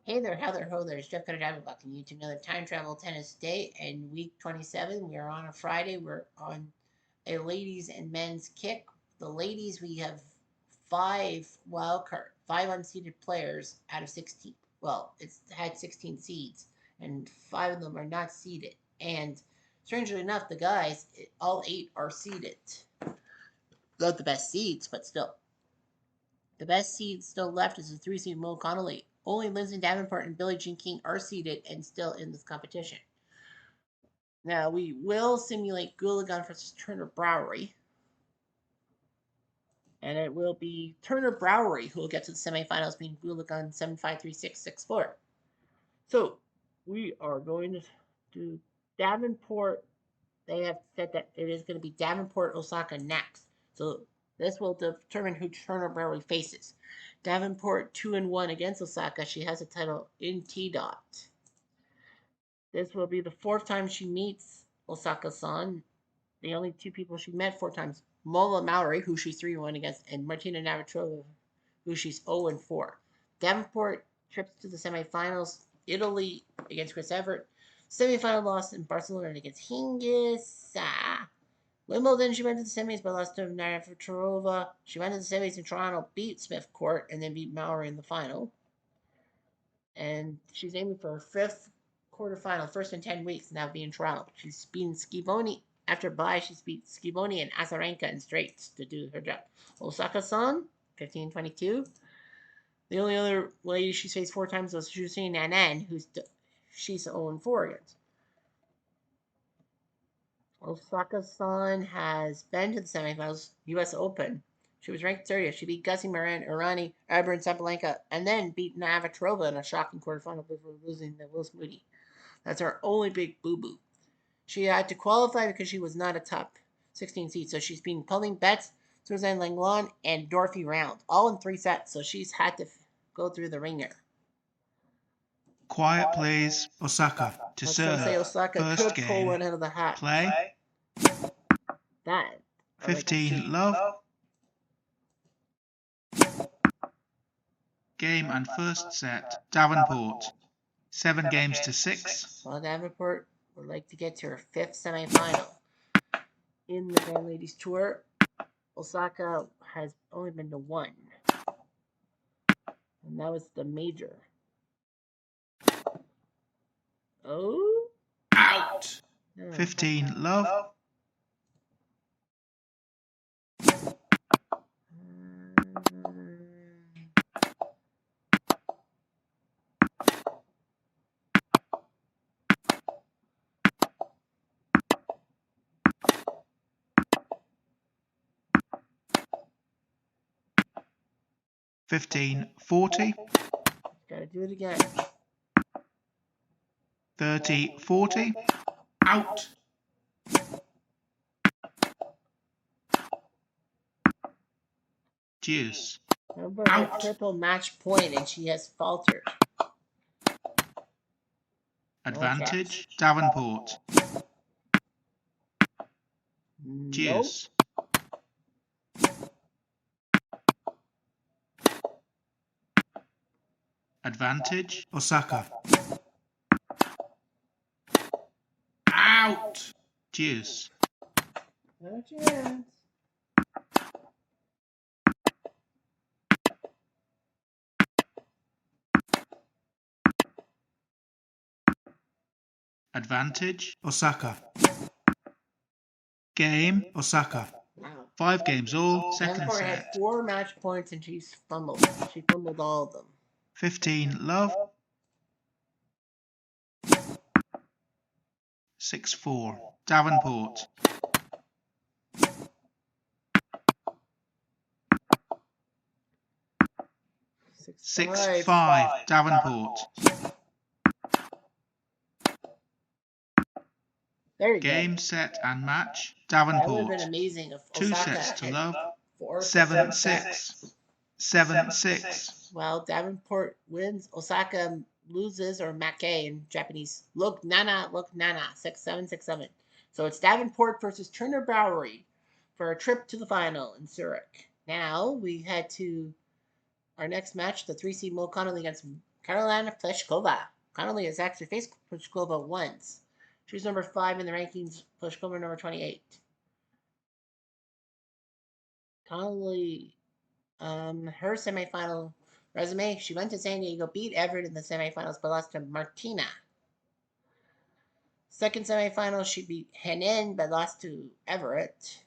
Hey there, how there, ho there. It's Jeff Cutter Diamond welcoming you to another time travel tennis day. And week 27, we are on a Friday. We're on a ladies and men's kick. The ladies, we have five unseeded players out of 16. Well, it's had 16 seeds, and five of them are not seeded. And strangely enough, the guys, all eight are seeded. Not the best seeds, but still. The best seed still left is the three seed Mo Connolly. Only Lindsay Davenport and Billie Jean King are seeded and still in this competition. Now, we will simulate Goulagan versus Turner Browery. And it will be Turner Browery who will get to the semifinals, being Goulagan 7-5-3-6-6-4. So, we are going to do Davenport. They have said that it is going to be Davenport Osaka next. So, this will determine who Turner Browery faces. Davenport 2-1 against Osaka. She has a title in T-Dot. This will be the fourth time she meets Osaka-san. The only two people she met four times, Mola Mallory, who she's 3-1 against, and Martina Navratilova, who she's 0-4. Davenport trips to the semifinals. Italy against Chris Evert. Semifinal loss in Barcelona against Hingis. Wimbledon, she went to the semis but lost to Navratilova. She went to the semis in Toronto, beat Smith Court, and then beat Mallory in the final. And she's aiming for her fifth quarterfinal, first in 10 weeks, now being Toronto. She's beaten Schivoni. After bye, she's beat Schivoni and Azarenka in straights to do her job. Osaka-san, 15-22. The only other lady she's faced four times was Jusine Nanan, she's 0-4 against. Osaka-san has been to the semifinals, U.S. Open. She was ranked 30th. She beat Gussie Moran, Irani, Arbor, Sabalenka, and then beat Navratilova in a shocking quarterfinal before losing to Willis Moody. That's her only big boo-boo. She had to qualify because she was not a top 16 seed. So she's beaten Pauline Betts, Suzanne Langlon, and Dorothy Round, all in 3 sets. So she's had to go through the ringer. Quiet, please. Osaka to serve. Say Osaka First could game. pull one out of the hat. Play. That. 15 love. Game and first set. Davenport. 7 games to 6. Well, Davenport would like to get to her fifth semifinal in the Grand Ladies Tour. Osaka has only been to 1. And that was the major. Oh. Out. 15 love. 15-40. Gotta do it again. 30-40. Out. Deuce. Remember her triple match point, and she has faltered. Advantage. Davenport. Deuce. Advantage. Osaka. Out. Deuce. No chance. Advantage. Osaka. Game. Osaka. Wow. 5 games all. Second Davenport set. had 4 match points and she's fumbled. She fumbled all of them. 15 love. 6-4. Davenport. 6-5. Davenport. There you Game, go. set, and match. That would have Davenport. been amazing if 2 Osaka sets to had love. 7-6. 7-6. Well, Davenport wins. Osaka loses, or make in Japanese. Look nana, 6-7, 6-7. So it's Davenport versus Turner Browery for a trip to the final in Zurich. Now we head to our next match, the 3 seed Mo Connolly against Karolina Pliskova. Connolly has actually faced Pliskova once. She's number 5 in the rankings. Pliskova number 28. Connolly, her semifinal resume: she went to San Diego, beat Everett in the semifinals, but lost to Martina. Second semifinal, she beat Henin, but lost to Everett.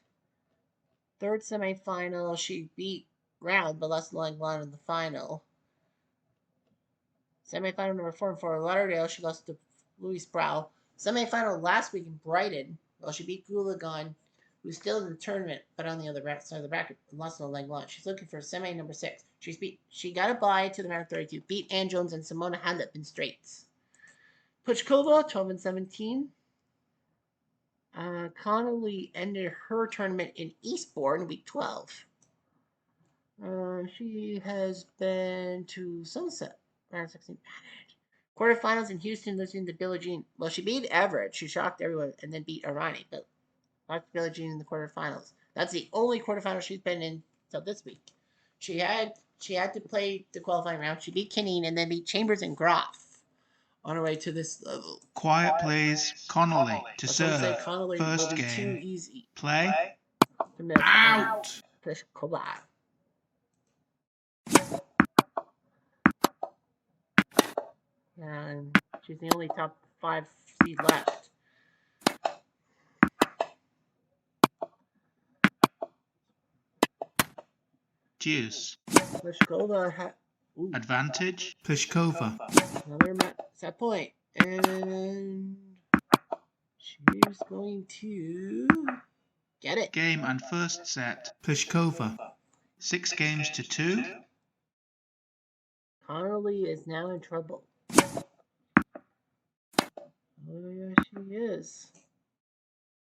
Third semifinal, she beat Round, but lost to Langland in the final. Semifinal number 4 in Fort Lauderdale, she lost to Louise Brow. Semifinal last week in Brighton, well, she beat Goulagon, who's still in the tournament, but on the other side of the bracket, and lost to Langland. She's looking for semi number 6. She got a bye to the round 32, beat Ann Jones and Simona Halep in straights. Pliskova, 12-17. Connolly ended her tournament in Eastbourne, week 12. She has been to Sunset, round 16. Quarterfinals in Houston, losing to Billie Jean. Well, she beat Everett. She shocked everyone, and then beat Arani, but lost to Billie Jean in the quarterfinals. That's the only quarterfinal she's been in until this week. She had to play the qualifying round. She beat Kineen and then beat Chambers and Groff on her way to this level. Quiet, please. Connolly to serve. Connolly First will be game. too easy. Play. To miss. Out. Pliskova. And she's the only top 5 seed left. Deuce. Pliskova Advantage. Pliskova. Another set point. And she's going to get it. Game and first set. Pliskova. 6 games to 2. Connolly is now in trouble. Oh, yeah, she is.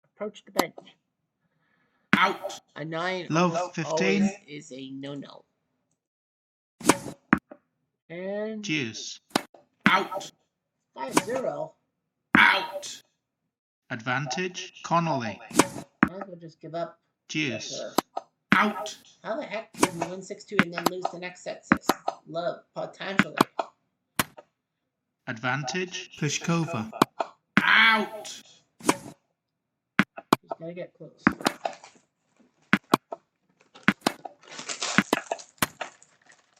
Approach the bench. Out. A 9 Love 15 is a no-no. And deuce. Out. 5-0. Out. Advantage. Connolly. Might as well just give up. Deuce. Out. How the heck can you win 6-2 and then lose the next set 6? Love, potentially. Advantage. Pliskova. Out. She's gotta get close.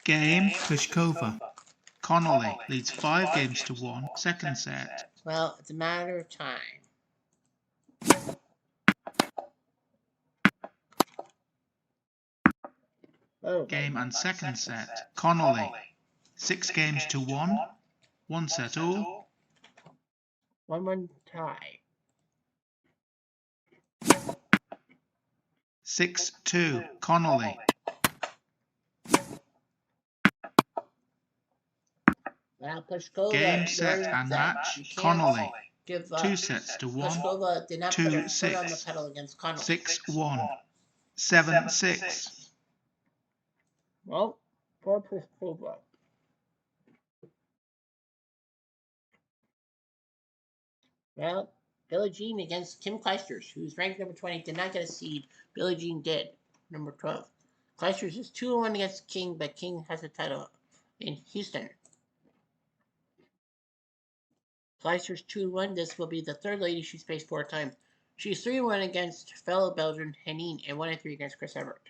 Game. Pliskova. Connolly leads 5 games to 1. Second set. Well, it's a matter of time. Oh. Game and second set. Connolly. 6 games to 1. 1 set all. 1-1 tie. 6-2. Connolly. Now Pliskova. Game, set and match. Connolly. 2 sets to 1. Pliskova did not put her foot on the 2-6. pedal against Connolly. 6-1. 7-6. Well, poor Pliskova. Well, Billie Jean against Kim Clijsters, who's ranked number 20, did not get a seed. Billie Jean did, number 12. Clijsters is 2-1 against King, but King has a title in Houston. Clijsters 2-1. This will be the third lady she's faced 4 times. She's 3-1 against fellow Belgian Henin and 1-3 against Chris Everett.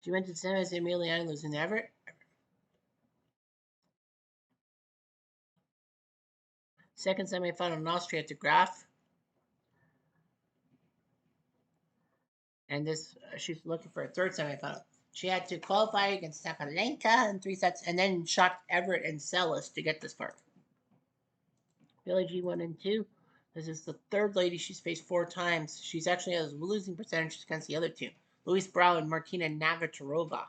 She went to the semis and Emiliano losing to Everett. Second semifinal in Austria to Graf. And this, she's looking for a third semifinal. She had to qualify against Sabalenka in 3 sets and then shocked Everett and Celis to get this far. Billie Jean 1 and 2. This is the third lady she's faced 4 times. She's actually has losing percentages against the other 2. Louise Brow and Martina Navratilova.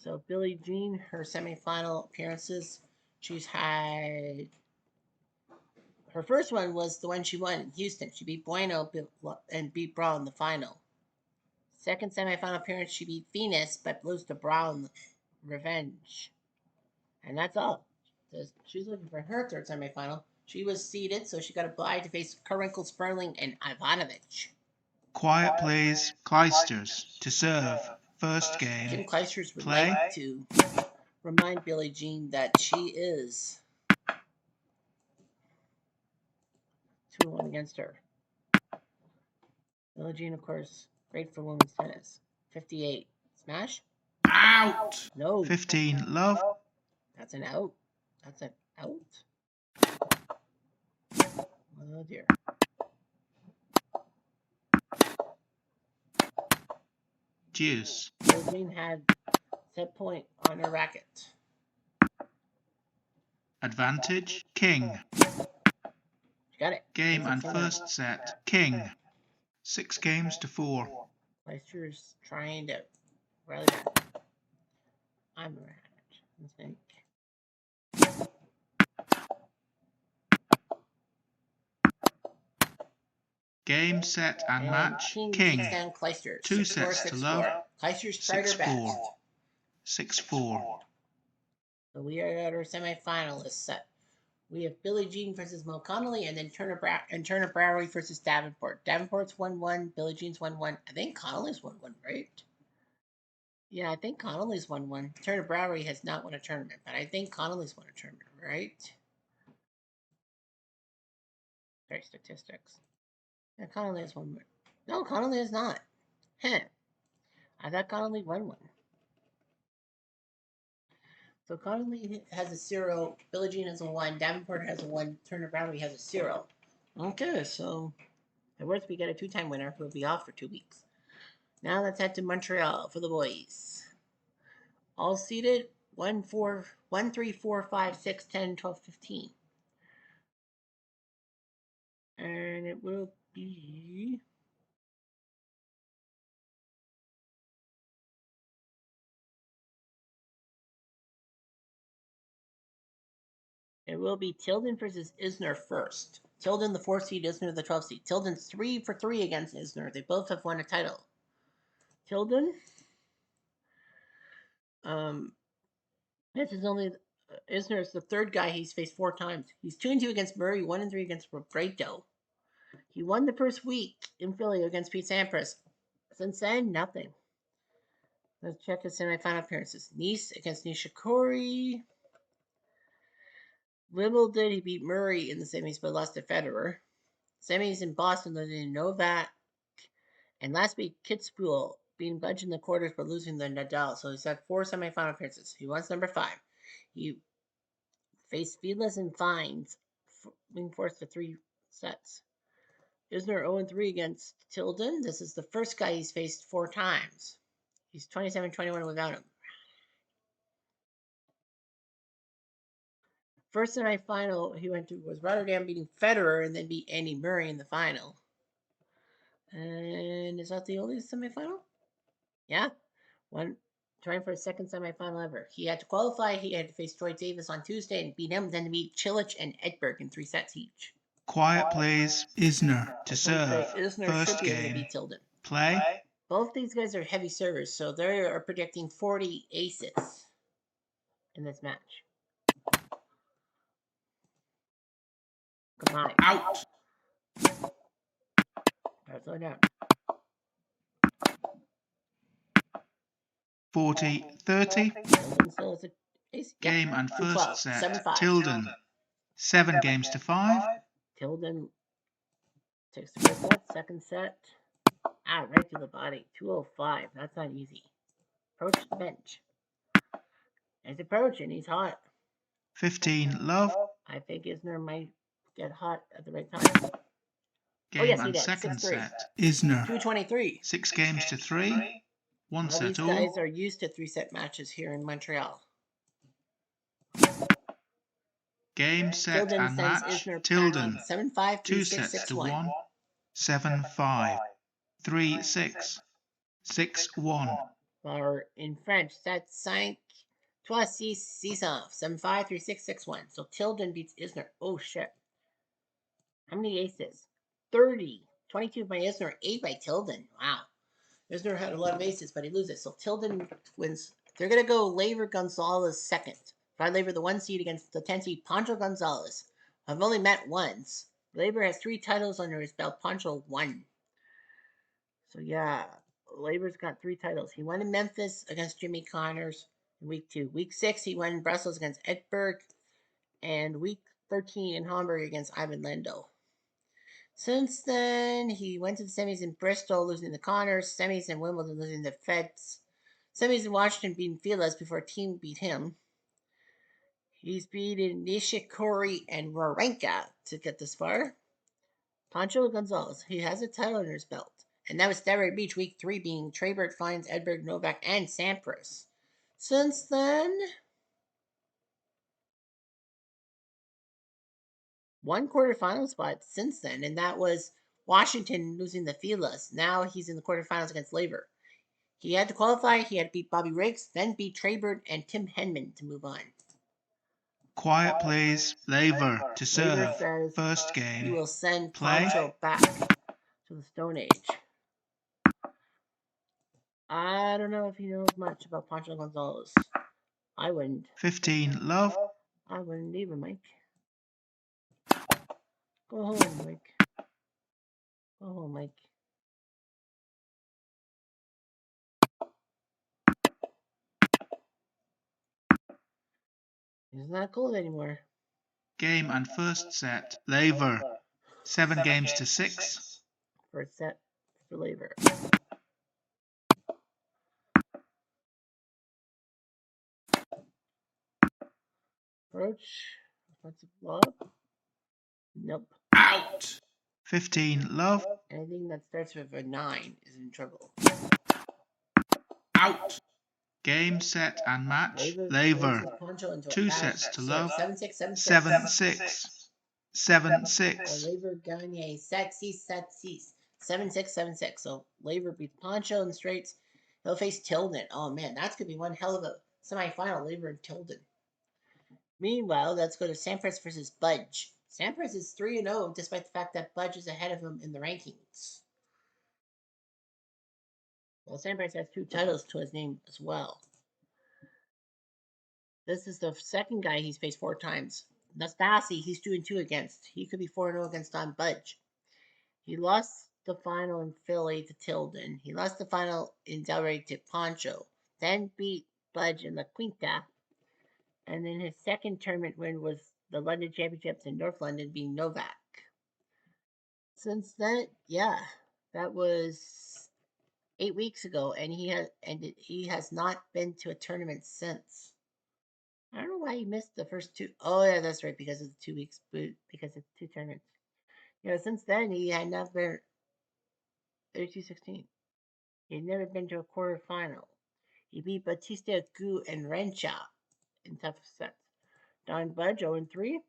So Billie Jean, her semifinal appearances, she's had... Her first one was the one she won in Houston. She beat Bueno and beat Brow in the final. Second semifinal appearance, she beat Venus, but lost to Brow in the revenge. And that's all. She's looking for her third semifinal. She was seeded, so she got a bye to face Karinkle, Sperling, and Ivanovic. Quiet please. Kleisters to serve. First game. Kim Kleisters would Play. like to remind Billie Jean that she is 2-1 against her. Billie Jean, of course, great for women's tennis. 58. Smash? Out! No. 15. Love. That's an out. That's an out? Oh dear. Deuce. Billie Jean had set point on her racket. Advantage. King. Got it. Game and first set. King. 6 games to 4. Leicester's trying to rally back. I'm a rat. I think. Game, set, and match. King. King. Kleisters. 2 sets to love. Kleisters tried her best. 6-4. So we are at our semifinalist set. We have Billie Jean versus Mo Connolly, and then Turner Browry versus Davenport. Davenport's 1-1. Billie Jean's 1-1. I think Connolly's 1-1, right? Yeah, I think Connolly's 1-1. Turner Browry has not won a tournament, but I think Connolly's won a tournament, right? Sorry, statistics. Yeah, Connolly has 1-1. No, Connolly is not. Huh. I thought Connolly won one. So Connolly has a 0, Billie Jean has a 1, Davenport has a 1, Turner Browry has a 0. Okay, so at worst we get a 2-time winner who will be off for 2 weeks. Now let's head to Montreal for the boys. All seeded 1, 3, 4, 5, 6, 10, 12, 15. And it will be Tilden versus Isner first. Tilden the 4th seed, Isner the 12th seed. Tilden's 3 for 3 against Isner. They both have won a title. Tilden, this is only Isner is the 3rd guy he's faced 4 times. He's 2-2 against Murray, 1-3 against Robredo. He won the first week in Philly against Pete Sampras. Since then, nothing. Let's check his semifinal appearances. Nice against Nishikori. Wimbledon, he beat Murray in the semis but lost to Federer. Semis in Boston, losing Novak. And last week, Kitzbühel being budged in the quarters but losing to Nadal. So he's had 4 semifinal appearances. He wants number 5. He faced Fieldless and Fines, being forced to 3 sets. Isner 0-3 against Tilden. This is the first guy he's faced 4 times. He's 27-21 without him. First semifinal he went to was Rotterdam beating Federer and then beat Andy Murray in the final. And is that the only semifinal? Yeah. Trying for his 2nd semifinal ever. He had to qualify. He had to face Troy Davis on Tuesday and beat him, then to beat Cilic and Edberg in 3 sets each. Quiet please. Isner to serve. Isner First should be able to game. beat Tilden. Play. Both these guys are heavy servers, so they are predicting 40 aces in this match. Combined. Out. Slow down. 40-30. Tilden still has a ace. Game Yep. and first 12, set. 7-5. Tilden. 7 games to 5. Tilden takes the first set, 2nd set. Right to the body. 205. That's not easy. Approach the bench. He's approaching. He's hot. 15. Love. I think Isner might get hot at the right time. Game yes, he and did. 2nd 6-3. set. Isner. 223. 6 games to 3. 1 All set these all. guys are used to 3-set matches here in Montreal. Game, set, Tilden and sends match. Isner Tilden. 7-5, 2 3-6, sets to 6-1. 1. 7-5. 3-6. 6-1. Or in French, that's 5, 3, 6, 7-5, 3-6, 6-1. So Tilden beats Isner. Oh shit. How many aces? 30. 22 by Isner, 8 by Tilden. Wow. Isner had a lot of aces, but he loses. So Tilden wins. They're going to go Laver Gonzalez 2nd. Rod Laver, the 1 seed against the 10 seed, Pancho Gonzalez. I've only met once. Laver has 3 titles under his belt. Pancho 1. So yeah, Labor's got 3 titles. He won in Memphis against Jimmy Connors in week 2. Week 6, he won in Brussels against Edberg, and week 13 in Hamburg against Ivan Lendl. Since then, he went to the semis in Bristol, losing the Connors, semis in Wimbledon, losing the Feds, semis in Washington, beating Feliz before Team beat him. He's beaten Nishikori and Wawrinka to get this far. Pancho Gonzalez, he has a title under his belt. And that was Stellar Beach week 3, being Trebert, Fines, Edberg, Novak, and Sampras. Since then, one quarterfinal spot since then, and that was Washington losing the Feliz. Now he's in the quarterfinals against Laver. He had to qualify, he had to beat Bobby Riggs, then beat Trebert and Tim Henman to move on. Quiet please. Laver to serve. Says First he game. will send Play. Pancho back to the Stone Age. I don't know if he knows much about Pancho Gonzalez. I wouldn't. 15 love. I wouldn't either, Mike. Go home, Mike. Go home, Mike. He's not cold anymore. Game and first set. Laver. 7 games to 6. First set for Laver. Approach. Offensive lob. Nope. Out. 15 love. Anything that starts with a 9 is in trouble. Out. Game, set, and match. Laver. 2 sets to love. 7-6, 7-6. 7-6. Laver Gagne. Set, 7-6, 7-6. So Laver beats Pancho in the straights. He'll face Tilden. Oh man, that's gonna be one hell of a semifinal. Laver and Tilden. Meanwhile, let's go to Sampras versus Budge. Sampras is 3-0, despite the fact that Budge is ahead of him in the rankings. Well, Sampras has 2 titles to his name as well. This is the second guy he's faced 4 times. Nastasi, he's 2-2 against. He could be 4-0 against Don Budge. He lost the final in Philly to Tilden. He lost the final in Delray to Pancho. Then beat Budge in La Quinta. And then his second tournament win was the London Championships in North London, being Novak. Since then, yeah, that was 8 weeks ago, and he has not been to a tournament since. I don't know why he missed the first 2. Oh yeah, that's right, because of the 2 weeks boot, because of 2 tournaments. Since then he had not been 32-16. He'd never been to a quarterfinal. He beat Batista, Gu, and Rencha in tough sets. Don Budge 0-3.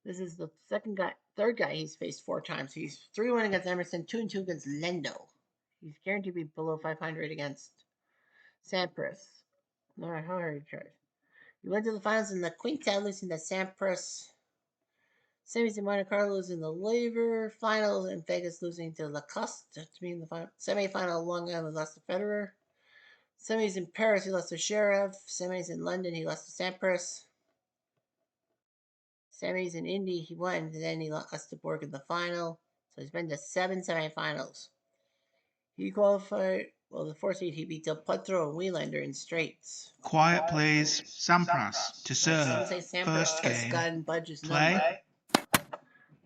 This is the third guy he's faced 4 times. He's 3-1 against Emerson, 2-2 against Lendo. He's guaranteed to be below 500 against Sampras. No matter how hard he tries. He went to the finals in the Quinta, losing to Sampras. Semis in Monte Carlo, losing the Laver. Finals in Vegas, losing to Lacoste to be in the final. Semi-final, Long Island, lost to Federer. Semis in Paris, he lost to Sheriff. Semis in London, he lost to Sampras. Semis in Indy, he won, and then he lost to Borg in the final. So he's been to 7 semifinals. He qualified, the 4th seed, he beat Del Potro and Wieslander in straights. Quiet please. Sampras to serve. First game. Gotten Budge's Play. Number.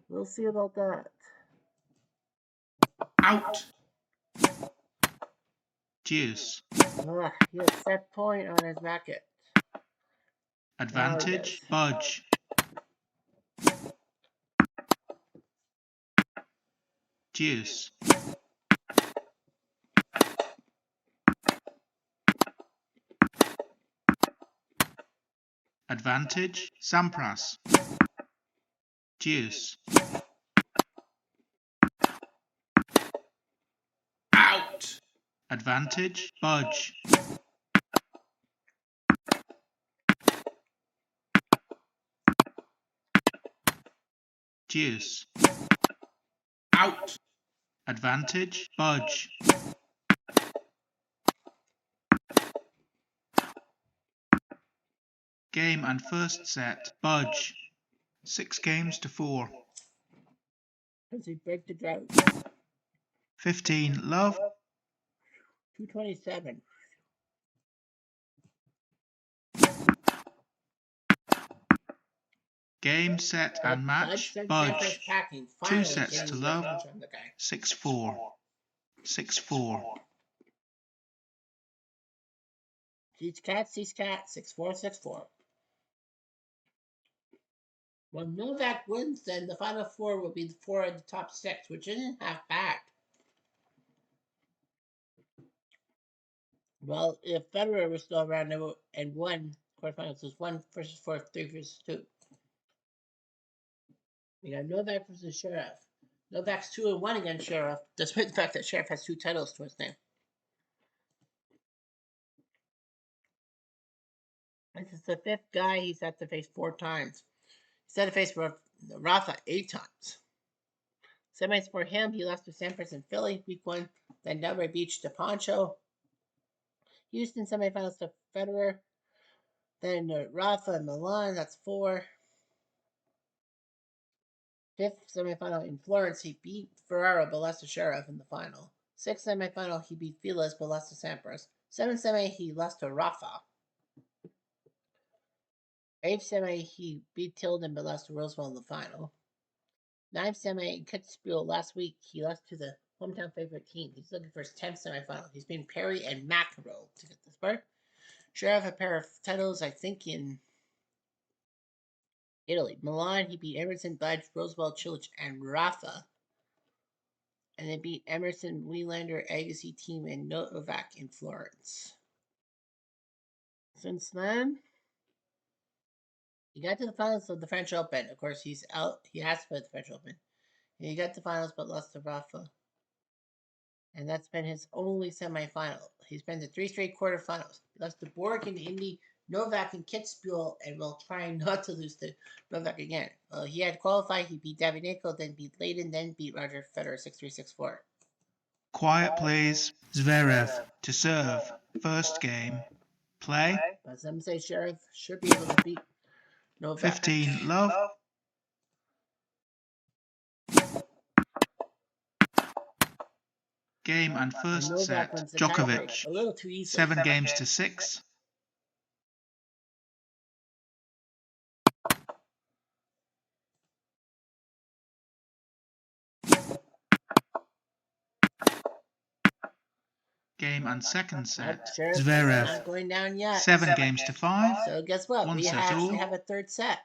We'll see about that. Out. Deuce. He has set point on his racket. Advantage. Budge. Deuce. Advantage. Sampras. Deuce. Out. Advantage. Budge. Deuce. Out. Advantage. Budge. Game and first set. Budge. 6 games to 4. Does he break the drought? 15, love. 227. Game, set, and match. Budge. 2 sets to love. 6-4. 6-4. Sees cat, 6-4, 6-4. Well, Novak wins, then the final four will be the four of the top six, which isn't half bad. Well, if Federer was still around and won quarterfinals, was 1 versus 4, 3 versus 2. We got Novak versus Sheriff. Novak's 2-1 against Sheriff, despite the fact that Sheriff has 2 titles to his name. This is the 5th guy he's had to face 4 times. He's had to face Rafa 8 times. Semis for him, he lost to Sampras in Philly, week 1. Then Delray Beach to Poncho. Houston semifinals to Federer. Then Rafa in Milan, that's 4. 5th semifinal in Florence, he beat Ferraro but lost to Sheriff in the final. 6th semifinal, he beat Feliz but lost to Sampras. 7th semi, he lost to Rafa. 8th semi, he beat Tilden but lost to Roosevelt in the final. 9th semi, in Kitzbühel last week, he lost to the hometown favorite team. He's looking for his 10th semifinal. He's been Perry and McEnroe to get this part. Sheriff a pair of titles, I think, in Italy. Milan, he beat Emerson, Budge, Roosevelt, Cilic, and Rafa. And they beat Emerson, Wielander, Agassi team, and Novak in Florence. Since then, he got to the finals of the French Open. Of course, he's out. He has to play the French Open. And he got to finals but lost to Rafa. And that's been his only semifinal. He's been to 3 straight quarterfinals. He lost to Borg in Indy, Novak in Kitzbühel, and will try not to lose to Novak again. He had qualified. He beat Davydenko, then beat Leighton, then beat Roger Federer 6-3, 6-4. Quiet, please. Zverev to serve. First game. Play. But some say Sheriff should be able to beat Novak. 15, love. Game and first set. Djokovic. A little too easy. 7 games to 6. Game and second set. Zverev. Not going down yet. 7 games to 5. So guess what? 1 We set actually all. have a third set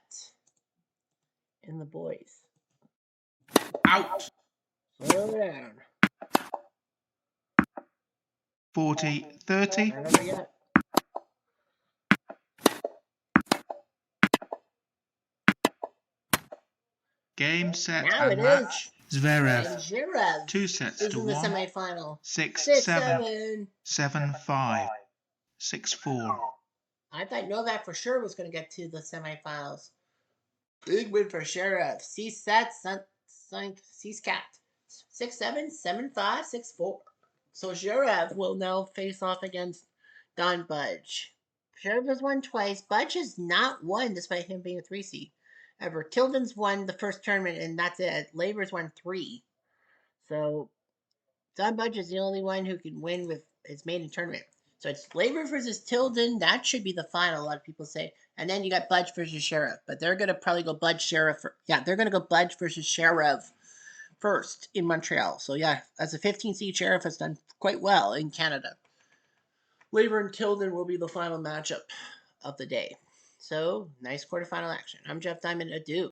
in the boys. Out. Slow down. 40, 30. Not over yet. Game, set, Now and it match. is. Zverev. And Zverev 2 sets is to in the 1. semifinal. 6-7. 7-5. 6-4. I thought Novak for sure was going to get to the semifinals. Big win for Sheriff. C-set, C-scat. 6-7, 7-5, 6-4. So Sheriff will now face off against Don Budge. Sheriff has won twice. Budge has not won despite him being a 3 seed. Ever. Tilden's won the first tournament and that's it. Labor's won 3. So Don Budge is the only one who can win with his maiden tournament. So it's Labor versus Tilden. That should be the final, a lot of people say. And then you got Budge versus Sheriff. But they're going to probably go Budge Sheriff. They're going to go Budge versus Sheriff first in Montreal. So yeah, as a 15 seed, Sheriff has done quite well in Canada. Labor and Tilden will be the final matchup of the day. So nice quarterfinal action. I'm Jeff Diamond. Adieu.